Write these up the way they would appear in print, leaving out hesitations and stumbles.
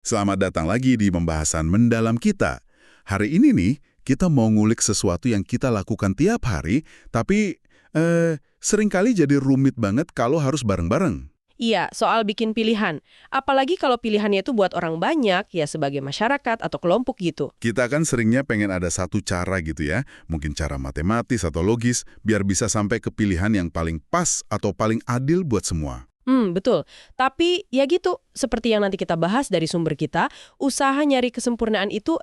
Selamat datang lagi di pembahasan mendalam kita. Hari ini nih, kita mau ngulik sesuatu yang kita lakukan tiap hari, tapi seringkali jadi rumit banget kalau harus bareng-bareng. Iya, soal bikin pilihan. Apalagi kalau pilihannya itu buat orang banyak, ya sebagai masyarakat atau kelompok gitu. Kita kan seringnya pengen ada satu cara gitu ya, mungkin cara matematis atau logis, biar bisa sampai ke pilihan yang paling pas atau paling adil buat semua. Betul. Tapi ya gitu, seperti yang nanti kita bahas dari sumber kita, usaha nyari kesempurnaan itu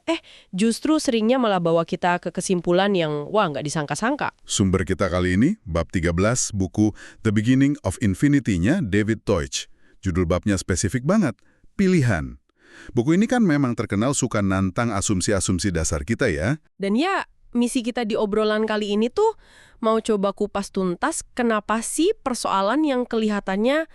justru seringnya malah bawa kita ke kesimpulan yang wah nggak disangka-sangka. Sumber kita kali ini, bab 13, buku The Beginning of Infinity-nya David Deutsch. Judul babnya spesifik banget, pilihan. Buku ini kan memang terkenal suka nantang asumsi-asumsi dasar kita ya. Dan ya, misi kita di obrolan kali ini tuh mau coba kupas tuntas kenapa sih persoalan yang kelihatannya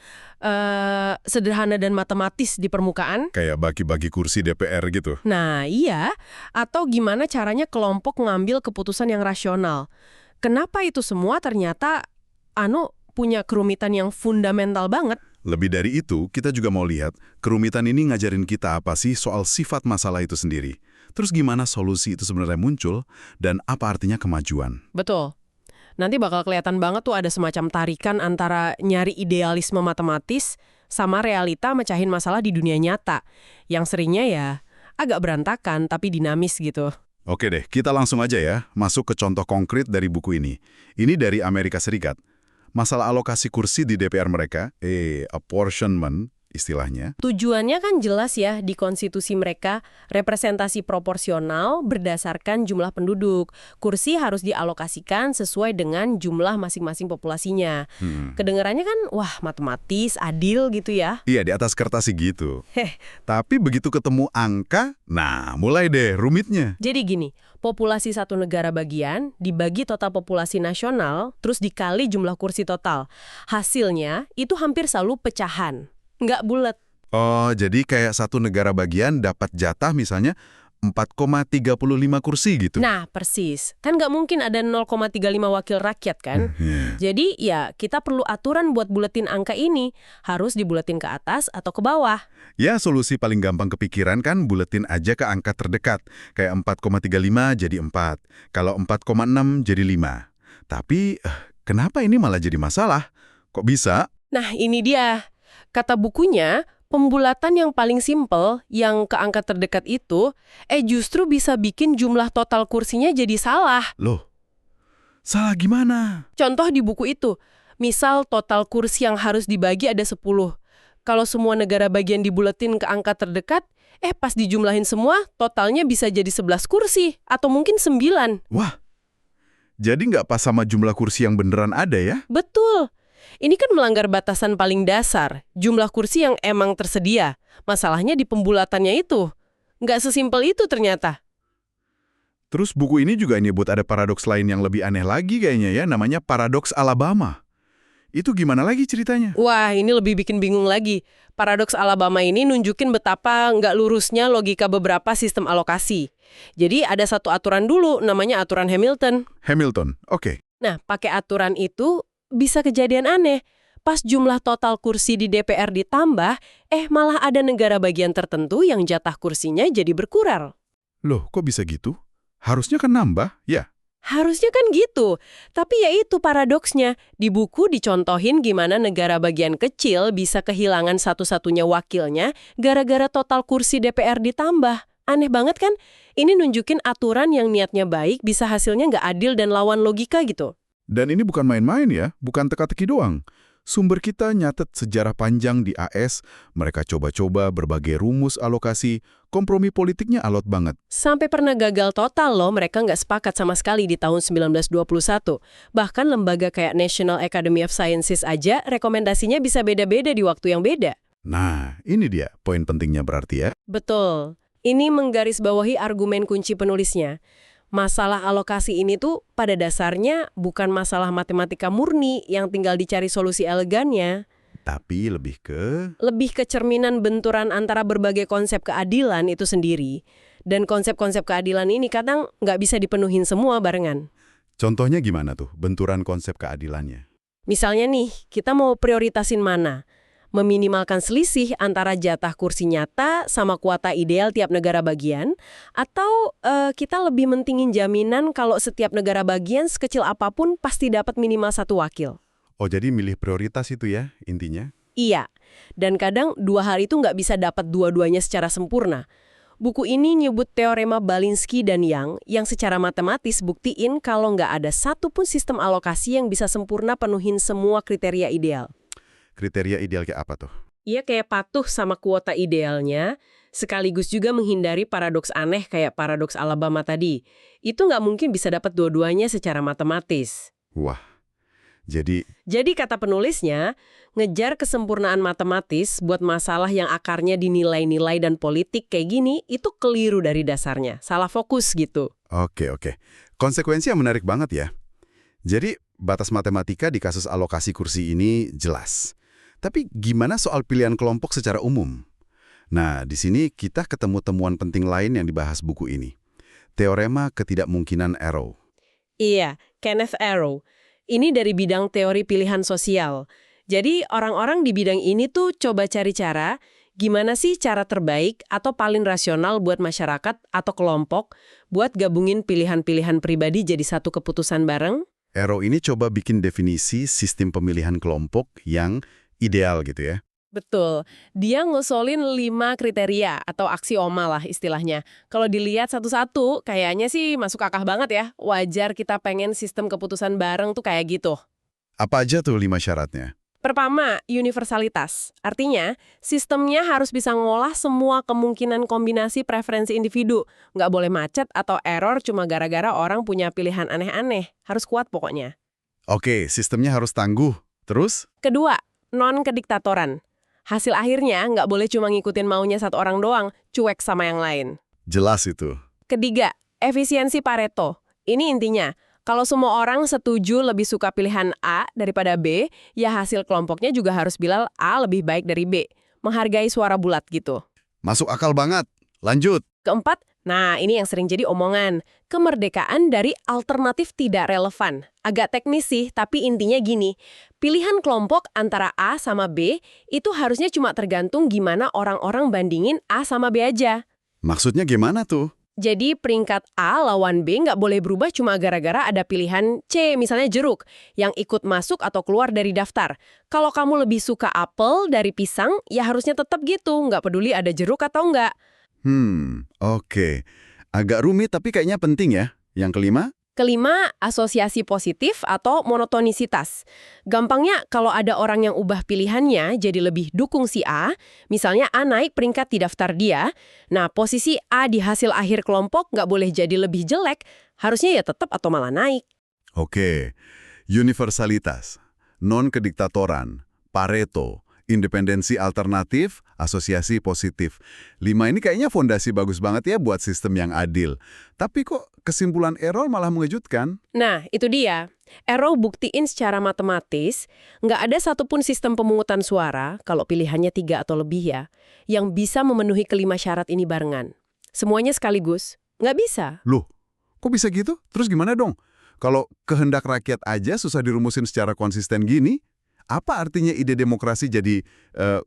sederhana dan matematis di permukaan. Kayak bagi-bagi kursi DPR gitu. Nah iya, atau gimana caranya kelompok ngambil keputusan yang rasional. Kenapa itu semua ternyata punya kerumitan yang fundamental banget. Lebih dari itu, kita juga mau lihat kerumitan ini ngajarin kita apa sih soal sifat masalah itu sendiri. Terus gimana solusi itu sebenarnya muncul, dan apa artinya kemajuan. Betul. Nanti bakal kelihatan banget tuh ada semacam tarikan antara nyari idealisme matematis sama realita mecahin masalah di dunia nyata. Yang seringnya ya agak berantakan tapi dinamis gitu. Oke deh, kita langsung aja ya, masuk ke contoh konkret dari buku ini. Ini dari Amerika Serikat. Masalah alokasi kursi di DPR mereka, apportionment istilahnya. Tujuannya kan jelas ya di konstitusi mereka, representasi proporsional berdasarkan jumlah penduduk. Kursi harus dialokasikan sesuai dengan jumlah masing-masing populasinya. Kedengarannya kan, wah matematis, adil gitu ya. Iya, di atas kertas sih gitu. Tapi begitu ketemu angka, nah mulai deh rumitnya. Jadi gini, populasi satu negara bagian dibagi total populasi nasional, terus dikali jumlah kursi total. Hasilnya itu hampir selalu pecahan. Nggak bulat. Oh, jadi kayak satu negara bagian dapat jatah misalnya 4,35 kursi gitu. Nah, persis. Kan nggak mungkin ada 0,35 wakil rakyat kan? Jadi ya kita perlu aturan buat buletin angka ini. Harus dibuletin ke atas atau ke bawah. Ya, solusi paling gampang kepikiran kan buletin aja ke angka terdekat. Kayak 4,35 jadi 4. Kalau 4,6 jadi 5. Tapi, kenapa ini malah jadi masalah? Kok bisa? Nah, ini dia. Kata bukunya, pembulatan yang paling simpel, yang ke angka terdekat itu, justru bisa bikin jumlah total kursinya jadi salah. Loh, salah gimana? Contoh di buku itu, misal total kursi yang harus dibagi ada 10. Kalau semua negara bagian dibuletin ke angka terdekat, pas dijumlahin semua, totalnya bisa jadi 11 kursi, atau mungkin 9. Wah, jadi nggak pas sama jumlah kursi yang beneran ada ya? Betul. Ini kan melanggar batasan paling dasar, jumlah kursi yang emang tersedia. Masalahnya di pembulatannya itu. Nggak sesimpel itu ternyata. Terus buku ini juga nyebut ada paradoks lain yang lebih aneh lagi kayaknya ya, namanya paradoks Alabama. Itu gimana lagi ceritanya? Wah, ini lebih bikin bingung lagi. Paradoks Alabama ini nunjukin betapa nggak lurusnya logika beberapa sistem alokasi. Jadi ada satu aturan dulu, namanya aturan Hamilton. Hamilton, oke. Nah, pakai aturan itu bisa kejadian aneh. Pas jumlah total kursi di DPR ditambah, malah ada negara bagian tertentu yang jatah kursinya jadi berkurang. Loh, kok bisa gitu? Harusnya kan nambah, ya? Harusnya kan gitu. Tapi ya itu paradoksnya. Di buku dicontohin gimana negara bagian kecil bisa kehilangan satu-satunya wakilnya gara-gara total kursi DPR ditambah. Aneh banget kan? Ini nunjukin aturan yang niatnya baik bisa hasilnya nggak adil dan lawan logika gitu. Dan ini bukan main-main ya, bukan teka-teki doang. Sumber kita nyatet sejarah panjang di AS, mereka coba-coba berbagai rumus alokasi, kompromi politiknya alot banget. Sampai pernah gagal total loh, mereka nggak sepakat sama sekali di tahun 1921. Bahkan lembaga kayak National Academy of Sciences aja rekomendasinya bisa beda-beda di waktu yang beda. Nah, ini dia poin pentingnya berarti ya. Betul. Ini menggarisbawahi argumen kunci penulisnya. Masalah alokasi ini tuh pada dasarnya bukan masalah matematika murni yang tinggal dicari solusi elegannya. Tapi lebih ke cerminan benturan antara berbagai konsep keadilan itu sendiri. Dan konsep-konsep keadilan ini kadang nggak bisa dipenuhin semua barengan. Contohnya gimana tuh benturan konsep keadilannya? Misalnya nih, kita mau prioritasin mana? Meminimalkan selisih antara jatah kursi nyata sama kuota ideal tiap negara bagian, atau kita lebih mentingin jaminan kalau setiap negara bagian sekecil apapun pasti dapat minimal satu wakil. Oh, jadi milih prioritas itu ya, intinya? Iya, dan kadang dua hal itu nggak bisa dapat dua-duanya secara sempurna. Buku ini nyebut teorema Balinsky dan Yang yang secara matematis buktiin kalau nggak ada satupun sistem alokasi yang bisa sempurna penuhin semua kriteria ideal. Kriteria ideal kayak apa tuh? Ia kayak patuh sama kuota idealnya, sekaligus juga menghindari paradoks aneh kayak paradoks Alabama tadi. Itu nggak mungkin bisa dapat dua-duanya secara matematis. Wah, jadi Kata penulisnya, ngejar kesempurnaan matematis buat masalah yang akarnya di nilai-nilai dan politik kayak gini, itu keliru dari dasarnya. Salah fokus gitu. oke. Konsekuensi yang menarik banget ya. Jadi, batas matematika di kasus alokasi kursi ini jelas. Tapi gimana soal pilihan kelompok secara umum? Nah, di sini kita ketemu temuan penting lain yang dibahas buku ini. Teorema ketidakmungkinan Arrow. Iya, Kenneth Arrow. Ini dari bidang teori pilihan sosial. Jadi orang-orang di bidang ini tuh coba cari cara, gimana sih cara terbaik atau paling rasional buat masyarakat atau kelompok buat gabungin pilihan-pilihan pribadi jadi satu keputusan bareng? Arrow ini coba bikin definisi sistem pemilihan kelompok yang ideal gitu ya. Betul. Dia ngusolin 5 kriteria atau aksioma lah istilahnya. Kalau dilihat satu-satu, kayaknya sih masuk akal banget ya. Wajar kita pengen sistem keputusan bareng tuh kayak gitu. Apa aja tuh 5 syaratnya? Pertama, universalitas. Artinya, sistemnya harus bisa ngolah semua kemungkinan kombinasi preferensi individu. Nggak boleh macet atau error cuma gara-gara orang punya pilihan aneh-aneh. Harus kuat pokoknya. Oke, sistemnya harus tangguh. Terus? Kedua, non-kediktatoran. Hasil akhirnya nggak boleh cuma ngikutin maunya satu orang doang, cuek sama yang lain. Jelas itu. Ketiga, efisiensi Pareto. Ini intinya, kalau semua orang setuju lebih suka pilihan A daripada B, ya hasil kelompoknya juga harus bilang A lebih baik dari B. Menghargai suara bulat gitu. Masuk akal banget. Lanjut. Keempat, nah ini yang sering jadi omongan, kemerdekaan dari alternatif tidak relevan. Agak teknis sih, tapi intinya gini, pilihan kelompok antara A sama B itu harusnya cuma tergantung gimana orang-orang bandingin A sama B aja. Maksudnya gimana tuh? Jadi peringkat A lawan B nggak boleh berubah cuma gara-gara ada pilihan C, misalnya jeruk, yang ikut masuk atau keluar dari daftar. Kalau kamu lebih suka apel dari pisang, ya harusnya tetap gitu, nggak peduli ada jeruk atau nggak. Oke. Agak rumit tapi kayaknya penting ya. Yang kelima? Kelima, asosiasi positif atau monotonisitas. Gampangnya, kalau ada orang yang ubah pilihannya jadi lebih dukung si A, misalnya A naik peringkat di daftar dia, nah posisi A di hasil akhir kelompok nggak boleh jadi lebih jelek, harusnya ya tetap atau malah naik. Oke. Universalitas, non-kediktatoran, Pareto, independensi alternatif, asosiasi positif. 5 ini kayaknya fondasi bagus banget ya buat sistem yang adil. Tapi kok kesimpulan Arrow malah mengejutkan? Nah, itu dia. Arrow buktiin secara matematis, nggak ada satupun sistem pemungutan suara, kalau pilihannya 3 atau lebih ya, yang bisa memenuhi kelima syarat ini barengan. Semuanya sekaligus. Nggak bisa. Loh, kok bisa gitu? Terus gimana dong? Kalau kehendak rakyat aja susah dirumusin secara konsisten gini, apa artinya ide demokrasi jadi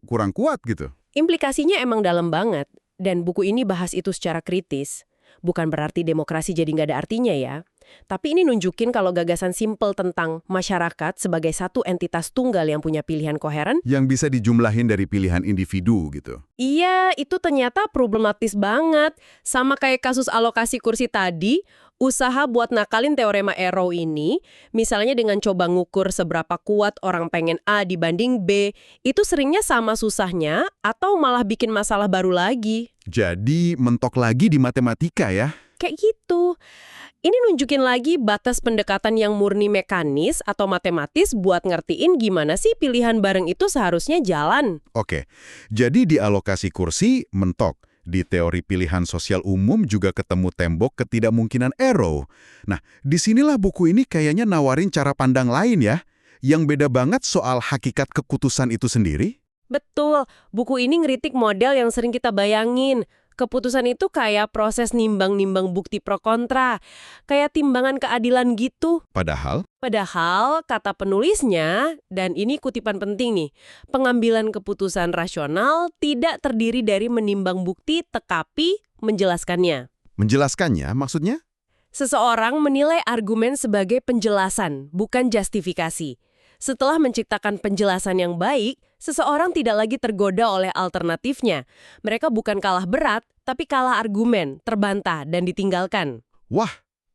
kurang kuat gitu? Implikasinya emang dalam banget, dan buku ini bahas itu secara kritis. Bukan berarti demokrasi jadi nggak ada artinya ya. Tapi ini nunjukin kalau gagasan simpel tentang masyarakat sebagai satu entitas tunggal yang punya pilihan koheren, Yang bisa dijumlahin dari pilihan individu gitu. iya, itu ternyata problematis banget. Sama kayak kasus alokasi kursi tadi, usaha buat nakalin teorema Arrow ini, misalnya dengan coba ngukur seberapa kuat orang pengen A dibanding B, itu seringnya sama susahnya atau malah bikin masalah baru lagi. Jadi mentok lagi di matematika ya? Kayak gitu. Ini nunjukin lagi batas pendekatan yang murni mekanis atau matematis buat ngertiin gimana sih pilihan bareng itu seharusnya jalan. Oke, jadi di alokasi kursi mentok. Di teori pilihan sosial umum juga ketemu tembok ketidakmungkinan Arrow. Nah, disinilah buku ini kayaknya nawarin cara pandang lain ya, yang beda banget soal hakikat keputusan itu sendiri. Betul, buku ini ngeritik model yang sering kita bayangin. Keputusan itu kayak proses nimbang-nimbang bukti pro kontra, kayak timbangan keadilan gitu. Padahal, Padahal, kata penulisnya, dan ini kutipan penting nih, pengambilan keputusan rasional tidak terdiri dari menimbang bukti tetapi menjelaskannya. menjelaskannya maksudnya? Seseorang menilai argumen sebagai penjelasan, bukan justifikasi. Setelah menciptakan penjelasan yang baik, seseorang tidak lagi tergoda oleh alternatifnya. Mereka bukan kalah berat, tapi kalah argumen, terbantah, dan ditinggalkan. Wah,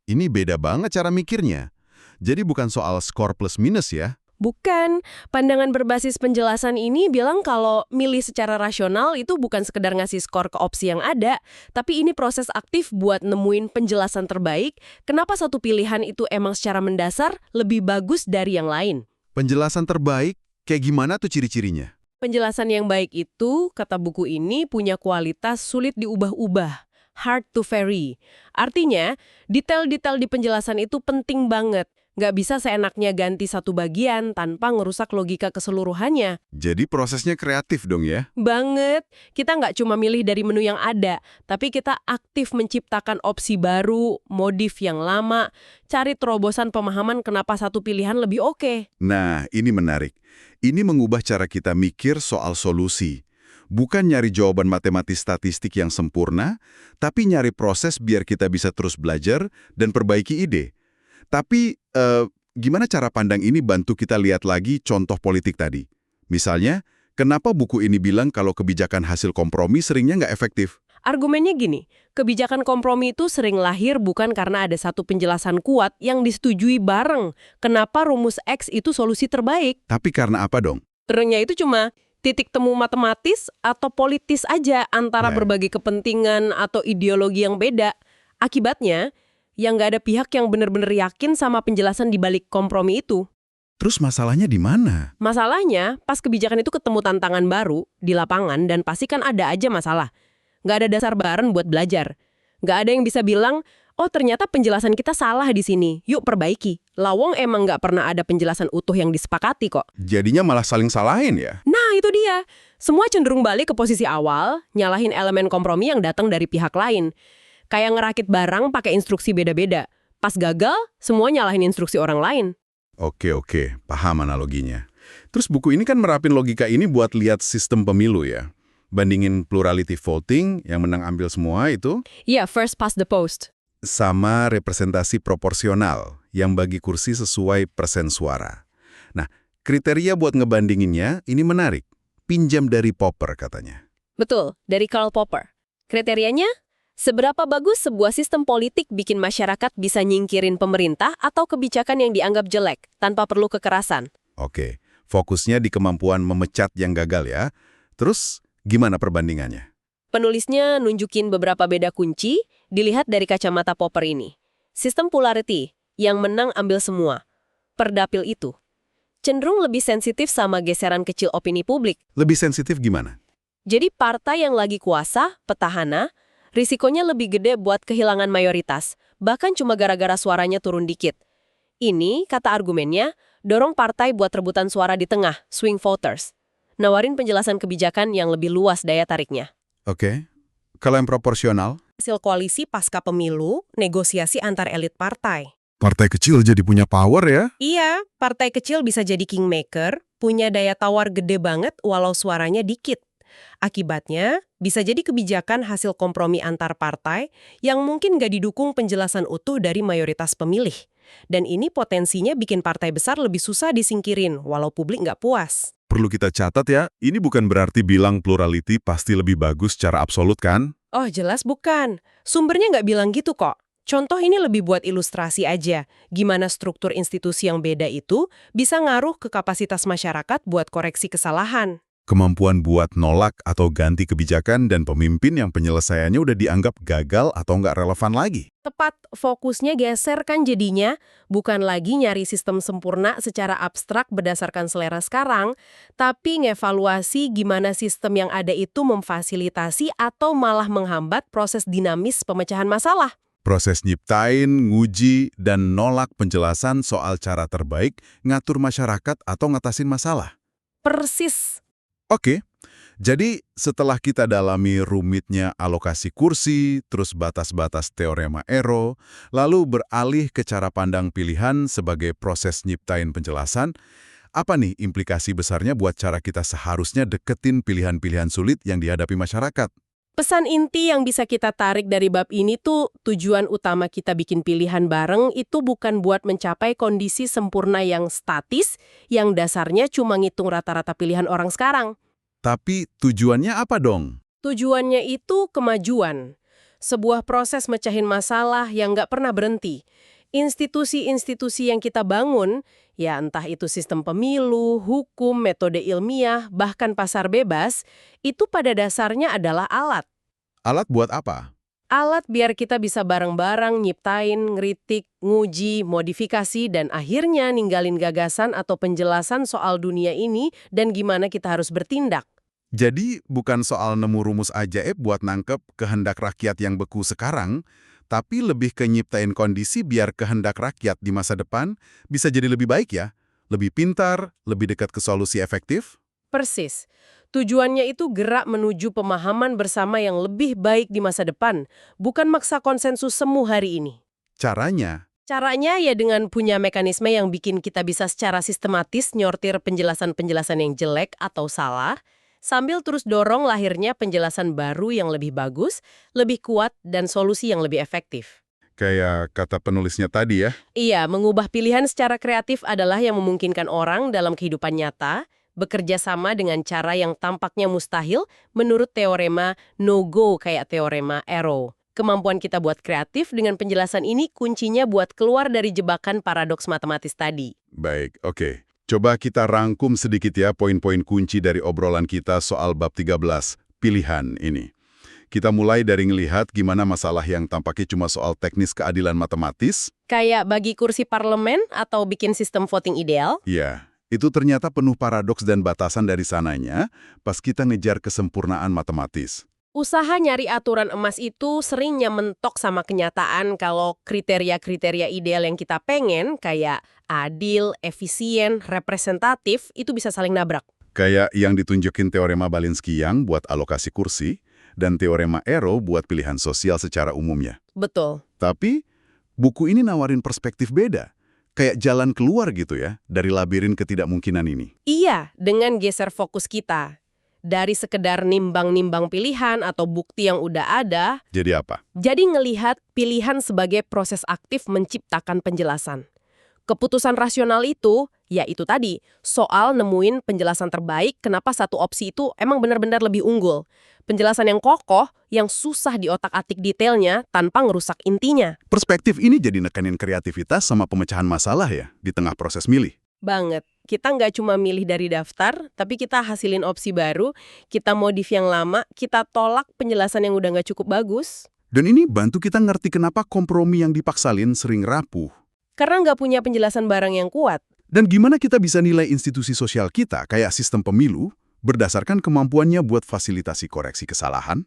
ini beda banget cara mikirnya. Jadi bukan soal skor plus minus ya? Bukan, pandangan berbasis penjelasan ini bilang kalau milih secara rasional itu bukan sekedar ngasih skor ke opsi yang ada, tapi ini proses aktif buat nemuin penjelasan terbaik, kenapa satu pilihan itu emang secara mendasar lebih bagus dari yang lain. Penjelasan terbaik, kayak gimana tuh ciri-cirinya? Penjelasan yang baik itu, kata buku ini, punya kualitas sulit diubah-ubah, hard to vary. Artinya, detail-detail di penjelasan itu penting banget. Nggak bisa seenaknya ganti satu bagian tanpa ngerusak logika keseluruhannya. Jadi prosesnya kreatif dong ya? Banget. Kita nggak cuma milih dari menu yang ada, tapi kita aktif menciptakan opsi baru, modif yang lama, cari terobosan pemahaman kenapa satu pilihan lebih oke. Nah, ini menarik. Ini mengubah cara kita mikir soal solusi. Bukan nyari jawaban matematis statistik yang sempurna, tapi nyari proses biar kita bisa terus belajar dan perbaiki ide. Tapi, gimana cara pandang ini bantu kita lihat lagi contoh politik tadi? Misalnya, kenapa buku ini bilang kalau kebijakan hasil kompromi seringnya nggak efektif? Argumennya gini, kebijakan kompromi itu sering lahir bukan karena ada satu penjelasan kuat yang disetujui bareng. Kenapa rumus X itu solusi terbaik? Tapi karena apa dong? Ternyata itu cuma titik temu matematis atau politis aja antara Ya. berbagai kepentingan atau ideologi yang beda. Akibatnya, yang nggak ada pihak yang benar-benar yakin sama penjelasan di balik kompromi itu. Terus masalahnya di mana? Masalahnya, pas kebijakan itu ketemu tantangan baru di lapangan dan pasti kan ada aja masalah. Nggak ada dasar bareng buat belajar. Nggak ada yang bisa bilang, oh ternyata penjelasan kita salah di sini, yuk perbaiki. Lawong emang nggak pernah ada penjelasan utuh yang disepakati kok. Jadinya malah saling salahin ya? Nah itu dia, semua cenderung balik ke posisi awal, nyalahin elemen kompromi yang datang dari pihak lain. Kayak ngerakit barang pakai instruksi beda-beda. Pas gagal, semua nyalahin instruksi orang lain. Oke, paham analoginya. Terus buku ini kan merapin logika ini buat lihat sistem pemilu ya. Bandingin plurality voting yang menang ambil semua itu, Iya, first past the post. sama representasi proporsional yang bagi kursi sesuai persen suara. Nah, kriteria buat ngebandinginnya ini menarik. Pinjam dari Popper katanya. Betul, dari Karl Popper. Kriterianya? Seberapa bagus sebuah sistem politik bikin masyarakat bisa nyingkirin pemerintah atau kebijakan yang dianggap jelek, tanpa perlu kekerasan. Oke, fokusnya di kemampuan memecat yang gagal ya. Terus, gimana perbandingannya? Penulisnya nunjukin beberapa beda kunci, dilihat dari kacamata Popper ini. Sistem polarity, yang menang ambil semua. Perdapil itu. Cenderung lebih sensitif sama geseran kecil opini publik. Lebih sensitif gimana? Jadi partai yang lagi kuasa, petahana, risikonya lebih gede buat kehilangan mayoritas, bahkan cuma gara-gara suaranya turun dikit. Ini, kata argumennya, dorong partai buat rebutan suara di tengah, swing voters. Nawarin penjelasan kebijakan yang lebih luas daya tariknya. Oke, kalau yang proporsional? Hasil koalisi pasca pemilu, negosiasi antar elit partai. Partai kecil jadi punya power ya? Iya, partai kecil bisa jadi kingmaker, punya daya tawar gede banget walau suaranya dikit. Akibatnya, bisa jadi kebijakan hasil kompromi antar partai yang mungkin nggak didukung penjelasan utuh dari mayoritas pemilih. Dan ini potensinya bikin partai besar lebih susah disingkirin, walau publik nggak puas. Perlu kita catat ya, ini bukan berarti bilang plurality pasti lebih bagus secara absolut kan? Oh, jelas bukan. Sumbernya nggak bilang gitu kok. Contoh ini lebih buat ilustrasi aja, gimana struktur institusi yang beda itu bisa ngaruh ke kapasitas masyarakat buat koreksi kesalahan. Kemampuan buat nolak atau ganti kebijakan dan pemimpin yang penyelesaiannya udah dianggap gagal atau nggak relevan lagi. Tepat, fokusnya geser kan jadinya, bukan lagi nyari sistem sempurna secara abstrak berdasarkan selera sekarang, tapi ngevaluasi gimana sistem yang ada itu memfasilitasi atau malah menghambat proses dinamis pemecahan masalah. Proses nyiptain, nguji, dan nolak penjelasan soal cara terbaik ngatur masyarakat atau ngatasin masalah. Persis. Oke, Jadi, setelah kita dalami rumitnya alokasi kursi, terus batas-batas teorema Arrow, lalu beralih ke cara pandang pilihan sebagai proses nyiptain penjelasan, apa nih implikasi besarnya buat cara kita seharusnya deketin pilihan-pilihan sulit yang dihadapi masyarakat? Pesan inti yang bisa kita tarik dari bab ini tuh, tujuan utama kita bikin pilihan bareng itu bukan buat mencapai kondisi sempurna yang statis, yang dasarnya cuma ngitung rata-rata pilihan orang sekarang. Tapi tujuannya apa dong? Tujuannya itu kemajuan. Sebuah proses mecahin masalah yang nggak pernah berhenti. Institusi-institusi yang kita bangun, ya entah itu sistem pemilu, hukum, metode ilmiah, bahkan pasar bebas, itu pada dasarnya adalah alat. Alat buat apa? Alat biar kita bisa bareng-bareng nyiptain, ngeritik, nguji, modifikasi, dan akhirnya ninggalin gagasan atau penjelasan soal dunia ini dan gimana kita harus bertindak. Jadi, bukan soal nemu rumus ajaib buat nangkep kehendak rakyat yang beku sekarang, tapi lebih ke nyiptain kondisi biar kehendak rakyat di masa depan bisa jadi lebih baik ya? Lebih pintar, lebih dekat ke solusi efektif? Persis. Tujuannya itu gerak menuju pemahaman bersama yang lebih baik di masa depan, bukan maksa konsensus semu hari ini. Caranya? Caranya ya dengan punya mekanisme yang bikin kita bisa secara sistematis nyortir penjelasan-penjelasan yang jelek atau salah, sambil terus dorong lahirnya penjelasan baru yang lebih bagus, lebih kuat, dan solusi yang lebih efektif. Kayak kata penulisnya tadi ya? Iya, mengubah pilihan secara kreatif adalah yang memungkinkan orang dalam kehidupan nyata bekerja sama dengan cara yang tampaknya mustahil menurut teorema no-go kayak teorema Arrow. Kemampuan kita buat kreatif dengan penjelasan ini kuncinya buat keluar dari jebakan paradoks matematis tadi. Baik, oke. Coba kita rangkum sedikit ya poin-poin kunci dari obrolan kita soal bab 13, pilihan ini. Kita mulai dari ngelihat gimana masalah yang tampaknya cuma soal teknis keadilan matematis. Kayak bagi kursi parlemen atau bikin sistem voting ideal? Ya, itu ternyata penuh paradoks dan batasan dari sananya pas kita ngejar kesempurnaan matematis. Usaha nyari aturan emas itu seringnya mentok sama kenyataan kalau kriteria-kriteria ideal yang kita pengen, kayak adil, efisien, representatif, itu bisa saling nabrak. Kayak yang ditunjukin teorema Balinski-Yang buat alokasi kursi, dan teorema Arrow buat pilihan sosial secara umumnya. Betul. Tapi, buku ini nawarin perspektif beda. Kayak jalan keluar gitu ya, dari labirin ketidakmungkinan ini. Iya, dengan geser fokus kita. Dari sekedar nimbang-nimbang pilihan atau bukti yang udah ada, Jadi apa? jadi ngelihat pilihan sebagai proses aktif menciptakan penjelasan. Keputusan rasional itu, ya itu tadi, soal nemuin penjelasan terbaik kenapa satu opsi itu emang benar-benar lebih unggul. Penjelasan yang kokoh, yang susah diotak-atik detailnya tanpa ngerusak intinya. Perspektif ini jadi nekenin kreativitas sama pemecahan masalah ya, di tengah proses milih. Banget. Kita nggak cuma milih dari daftar, tapi kita hasilin opsi baru, kita modif yang lama, kita tolak penjelasan yang udah nggak cukup bagus. Dan ini bantu kita ngerti kenapa kompromi yang dipaksalin sering rapuh. Karena nggak punya penjelasan barang yang kuat. Dan gimana kita bisa nilai institusi sosial kita, kayak sistem pemilu, berdasarkan kemampuannya buat fasilitasi koreksi kesalahan,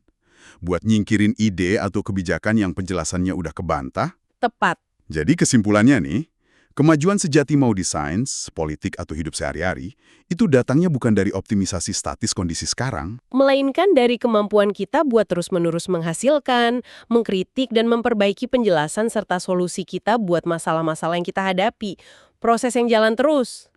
buat nyingkirin ide atau kebijakan yang penjelasannya udah kebantah. Tepat. Jadi kesimpulannya nih, kemajuan sejati mau di sains, politik, atau hidup sehari-hari, itu datangnya bukan dari optimisasi statis kondisi sekarang, Melainkan dari kemampuan kita buat terus-menerus menghasilkan, mengkritik, dan memperbaiki penjelasan serta solusi kita buat masalah-masalah yang kita hadapi. Proses yang jalan terus.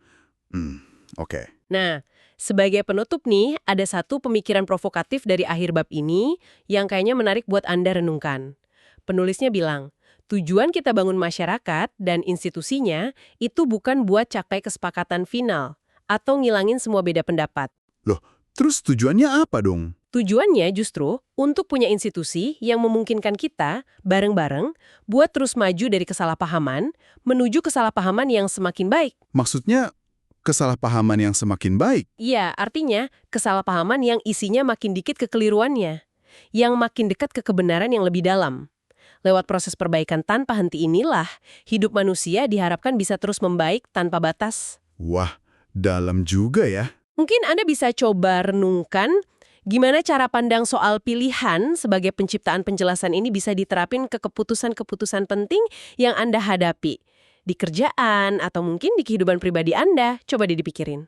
Oke. Nah, sebagai penutup nih, ada satu pemikiran provokatif dari akhir bab ini yang kayaknya menarik buat Anda renungkan. Penulisnya bilang, tujuan kita bangun masyarakat dan institusinya itu bukan buat capai kesepakatan final atau ngilangin semua beda pendapat. Loh, terus tujuannya apa dong? Tujuannya justru untuk punya institusi yang memungkinkan kita bareng-bareng buat terus maju dari kesalahpahaman menuju kesalahpahaman yang semakin baik. Maksudnya, kesalahpahaman yang semakin baik. Iya, artinya kesalahpahaman yang isinya makin dikit kekeliruannya, yang makin dekat ke kebenaran yang lebih dalam. Lewat proses perbaikan tanpa henti inilah, hidup manusia diharapkan bisa terus membaik tanpa batas. Wah, dalam juga ya. Mungkin Anda bisa coba renungkan gimana cara pandang soal pilihan sebagai penciptaan penjelasan ini bisa diterapin ke keputusan-keputusan penting yang Anda hadapi. Di kerjaan atau mungkin di kehidupan pribadi Anda, coba dipikirin.